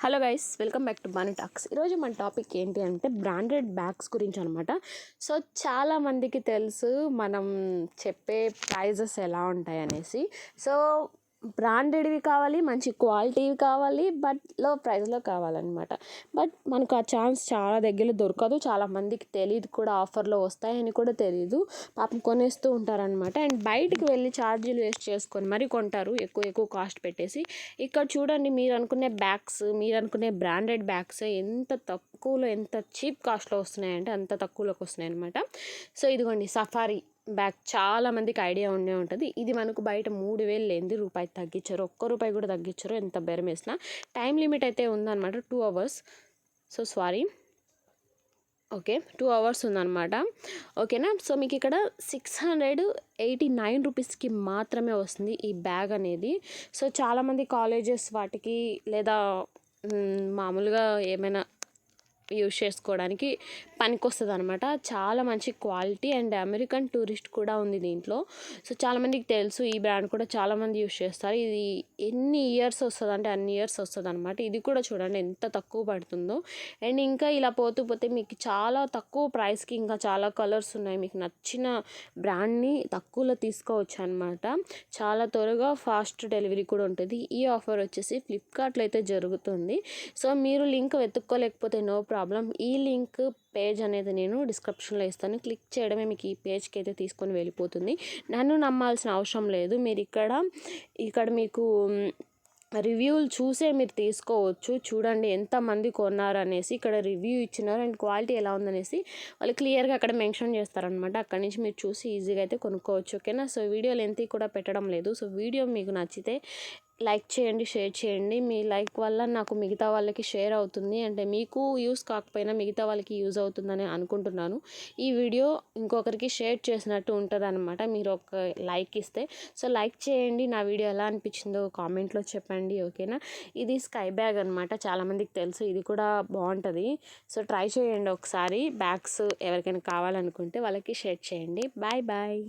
Hello guys, welcome back to Banu talks. ఈరోజు మన topic ఏంటి అంటే బ్రాండెడ్ బ్యాగ్స్ గురించి అనమాట. సో చాలామందికి తెలుసు మనం చెప్పే ప్రైజెస్ ఎలా ఉంటాయి అనేసి. సో బ్రాండెడ్వి కావాలి, మంచి క్వాలిటీవి కావాలి, బట్ లో ప్రైస్లో కావాలన్నమాట. బట్ మనకు ఆ ఛాన్స్ చాలా దగ్గరలో దొరకదు. చాలామందికి తెలియదు కూడా, ఆఫర్లో వస్తాయని కూడా తెలియదు. పాపం కొనేస్తూ ఉంటారనమాట. అండ్ బయటికి వెళ్ళి ఛార్జీలు వేస్ట్ చేసుకొని మరీ కొంటారు, ఎక్కువ కాస్ట్ పెట్టేసి. ఇక్కడ చూడండి, మీరు అనుకునే బ్రాండెడ్ బ్యాగ్స్ ఎంత తక్కువలో, ఎంత చీప్ కాస్ట్లో వస్తున్నాయంటే అంత తక్కువలోకి వస్తున్నాయి అనమాట. సో ఇదిగోండి, సఫారీ బ్యాగ్ చాలా మందికి ఐడియా ఉండే ఉంటుంది. ఇది మనకు బయట 3,000 లేనిది రూపాయి తగ్గించారు, ₹1 కూడా తగ్గించారు. ఎంత బెరం వేసినా టైం లిమిట్ అయితే ఉందన్నమాట, 2 hours. So sorry, okay, 2 hours ఉందన్నమాట. ఓకేనా. సో మీకు ఇక్కడ 689 రూపీస్కి మాత్రమే వస్తుంది ఈ బ్యాగ్ అనేది. సో చాలామంది కాలేజెస్ వాటికి లేదా మామూలుగా ఏమైనా యూజ్ చేసుకోవడానికి పనికొస్తుంది అనమాట. చాలా మంచి క్వాలిటీ అండ్ అమెరికన్ టూరిస్ట్ కూడా ఉంది దీంట్లో. సో చాలామందికి తెలుసు, ఈ బ్రాండ్ కూడా చాలామంది యూజ్ చేస్తారు. ఇది ఎన్ని ఇయర్స్ వస్తుంది అంటే అన్ని ఇయర్స్ వస్తుంది అనమాట. ఇది కూడా చూడండి ఎంత తక్కువ పడుతుందో. అండ్ ఇంకా ఇలా పోతే మీకు చాలా తక్కువ ప్రైస్కి ఇంకా చాలా కలర్స్ ఉన్నాయి. మీకు నచ్చిన బ్రాండ్ని తక్కువలో తీసుకోవచ్చు అనమాట. చాలా త్వరగా ఫాస్ట్ డెలివరీ కూడా ఉంటుంది. ఈ ఆఫర్ వచ్చేసి ఫ్లిప్కార్ట్లో అయితే జరుగుతుంది. సో మీరు లింక్ వెతుక్కోలేకపోతే నో ప్రాబ్లం, ఈ లింక్ పేజ్ అనేది నేను డిస్క్రిప్షన్లో ఇస్తాను. క్లిక్ చేయడమే మీకు ఈ పేజ్కి అయితే తీసుకొని వెళ్ళిపోతుంది. నన్ను నమ్మాల్సిన అవసరం లేదు. మీరు ఇక్కడ మీకు రివ్యూలు చూసే మీరు తీసుకోవచ్చు. చూడండి ఎంతమంది కొన్నారు అనేసి ఇక్కడ రివ్యూ ఇచ్చినారు అండ్ క్వాలిటీ ఎలా ఉందనేసి వాళ్ళు క్లియర్గా అక్కడ మెన్షన్ చేస్తారనమాట. అక్కడి నుంచి మీరు చూసి ఈజీగా అయితే కొనుక్కోవచ్చు. ఓకేనా. సో వీడియో లెంత్ కూడా పెట్టడం లేదు. సో వీడియో మీకు నచ్చితే లైక్ చేయండి, షేర్ చేయండి. మీ లైక్ వల్ల నాకు మిగతా వాళ్ళకి షేర్ అవుతుంది, అంటే మీకు యూస్ కాకపోయినా మిగతా వాళ్ళకి యూజ్ అవుతుందని అనుకుంటున్నాను. ఈ వీడియో ఇంకొకరికి షేర్ చేసినట్టు ఉంటుంది అనమాట మీరు ఒక లైక్ ఇస్తే. సో లైక్ చేయండి. నా వీడియో ఎలా అనిపించిందో కామెంట్లో చెప్పండి. ఓకేనా. ఇది స్కై బ్యాగ్ అనమాట, చాలామందికి తెలుసు. ఇది కూడా బాగుంటుంది. సో ట్రై చేయండి ఒకసారి. బ్యాగ్స్ ఎవరికైనా కావాలనుకుంటే వాళ్ళకి షేర్ చేయండి. Bye bye.